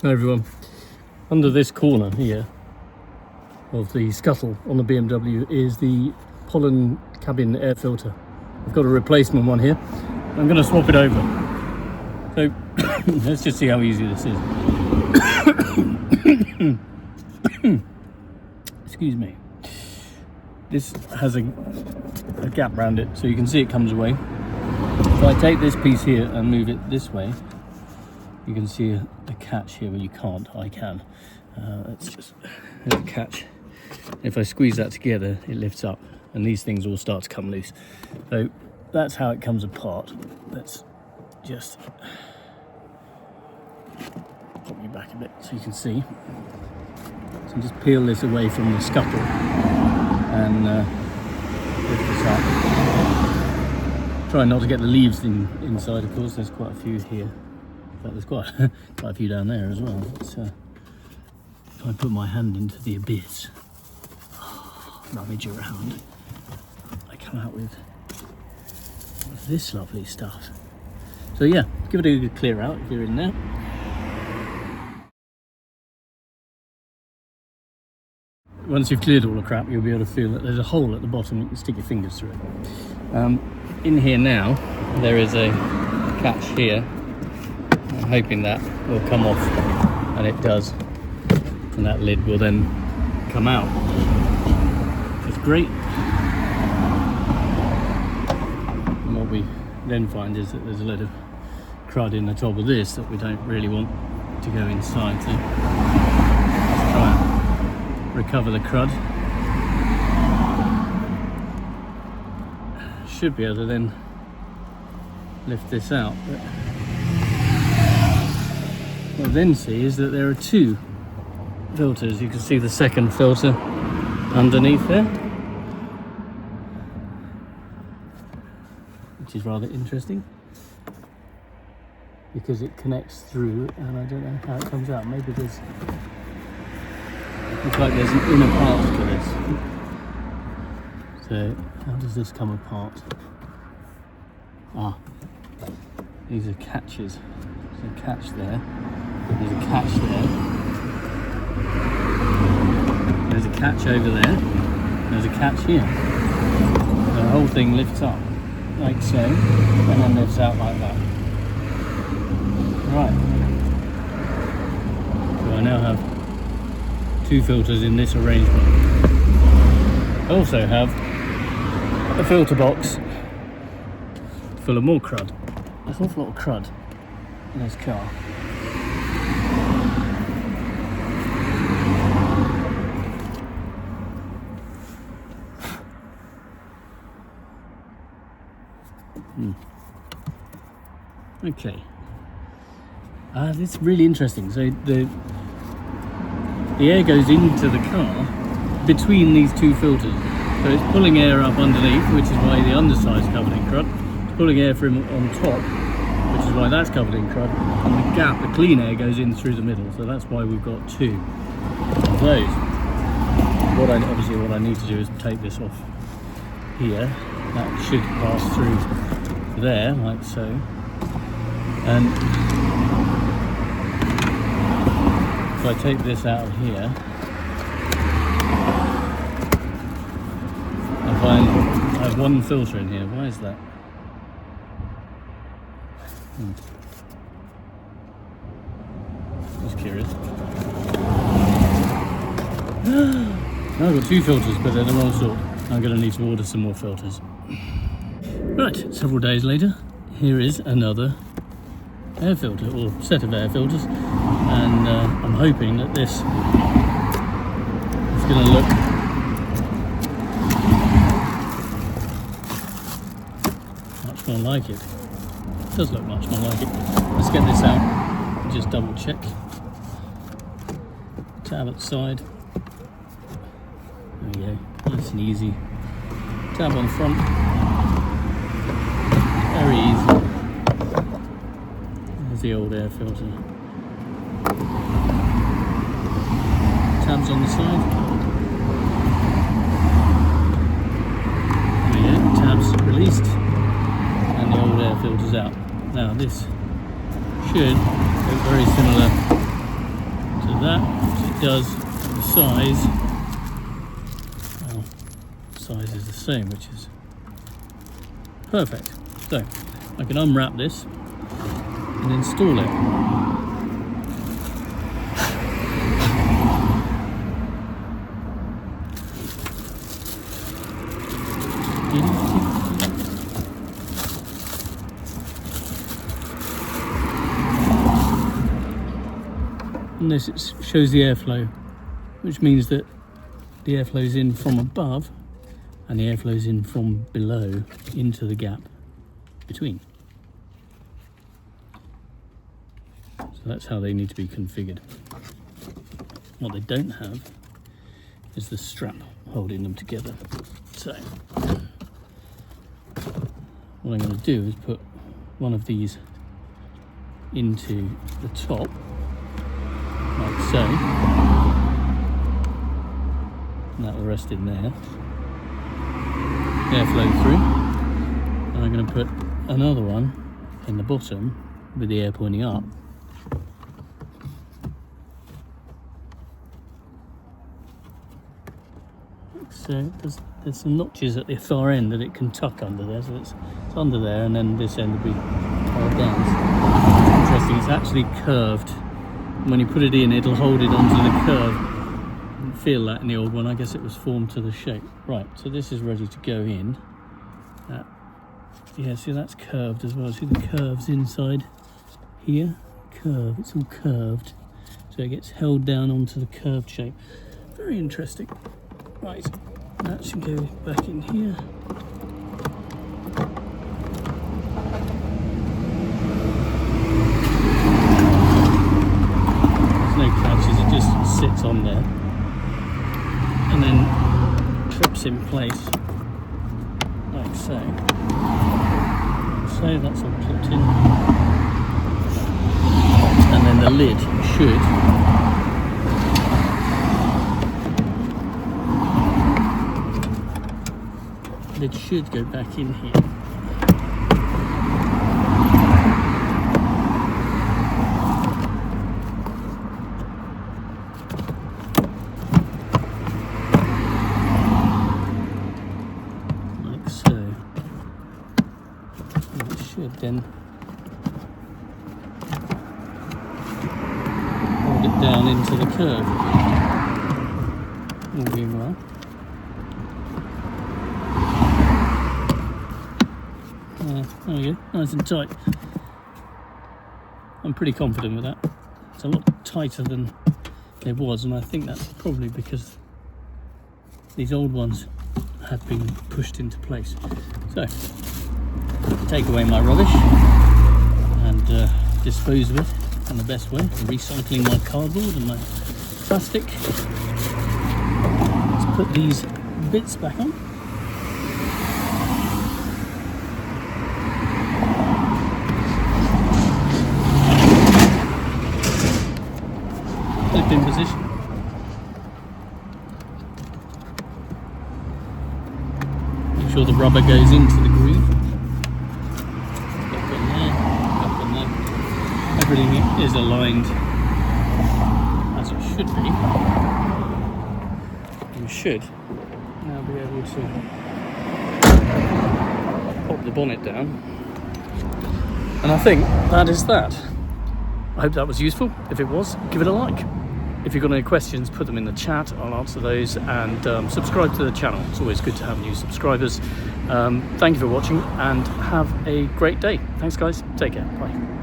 Hi everyone. Under this corner here of the scuttle on the BMW is the pollen cabin air filter. I've got a replacement one here. I'm going to swap it over. So let's just see how easy this is. Excuse me. This has a gap around it, so you can see it comes away. If I take this piece here and move it this way, you can see a catch here. Well, you can't, I can. There's a catch. If I squeeze that together, it lifts up and these things all start to come loose. So that's how it comes apart. Let's just pop you back a bit so you can see. So just peel this away from the scuttle and lift this up. Try not to get the leaves inside, of course. There's quite a few here. But there's quite a few down there as well. If I put my hand into the abyss, rummage around, I come out with this lovely stuff. So yeah, give it a good clear out if you're in there. Once you've cleared all the crap, you'll be able to feel that there's a hole at the bottom. You can stick your fingers through it. In here now, there is a catch here. I'm hoping that will come off, and it does, and that lid will then come out. It's great. And what we then find is that there's a load of crud in the top of this that we don't really want to go inside. So let's try and recover the crud. Should be able to then lift this out. But what I then see is that there are two filters. You can see the second filter underneath there, which is rather interesting because it connects through, and I don't know how it comes out. Maybe there's, looks like there's an inner part to this. So how does this come apart? These are catches. There's a catch there. There's a catch there. There's a catch over there. There's a catch here. The whole thing lifts up like so, and then lifts out like that. Right. So I now have two filters in this arrangement. I also have a filter box full of more crud. There's an awful lot of crud in this car. Okay. This is really interesting. So the air goes into the car between these two filters. So it's pulling air up underneath, which is why the underside is covered in crud. It's pulling air from on top, which is why that's covered in crud. And the gap, the clean air, goes in through the middle. So that's why we've got two of those. Obviously what I need to do is take this off here. That should pass through there, like so. And if I take this out of here, I find I have one filter in here. Why is that? Just curious. Now I've got two filters, but they're the wrong sort. I'm going to need to order some more filters. Right, several days later, here is another air filter, or set of air filters, and I'm hoping that this is going to look much more like it. It does look much more like it. Let's get this out and just double check. Tab at the side. There we go, nice and easy. Tab on the front. Very easy. There's the old air filter. Tabs on the side. There we go, tabs released. And the old air filters out. Now this should look very similar does the size. Well, the size is the same, which is perfect. So I can unwrap this and install it. And this shows the airflow, which means that the airflow is in from above and the airflow is in from below into the gap between. So that's how they need to be configured. What they don't have is the strap holding them together. So what I'm going to do is put one of these into the top, like so, and that will rest in there. Airflow through, and I'm going to put another one in the bottom with the air pointing up. So there's some notches at the far end that it can tuck under there, so it's under there, and then this end will be held down. It's interesting, it's actually curved. When you put it in, it'll hold it onto the curve. You didn't feel that in the old one. I guess it was formed to the shape. Right, so this is ready to go in. Yeah, see, that's curved as well. See the curves inside here? Curve, it's all curved. So it gets held down onto the curved shape. Very interesting. Right, that should go back in here. There's no catches, it just sits on there and then clips in place like so. So that's all clipped in, and then the lid should go back in here. Like so. And it should then hold it down into the curve. All being well. There we go, nice and tight. I'm pretty confident with that. It's a lot tighter than it was, and I think that's probably because these old ones have been pushed into place. So, take away my rubbish and dispose of it in the best way, recycling my cardboard and my plastic. Let's put these bits back on. In position. Make sure the rubber goes into the groove. Up and there, up and there. Everything is aligned as it should be. You should now be able to pop the bonnet down. And I think that is that. I hope that was useful. If it was, give it a like. If you've got any questions, put them in the chat. I'll answer those, and subscribe to the channel. It's always good to have new subscribers. Thank you for watching and have a great day. Thanks guys, take care, bye.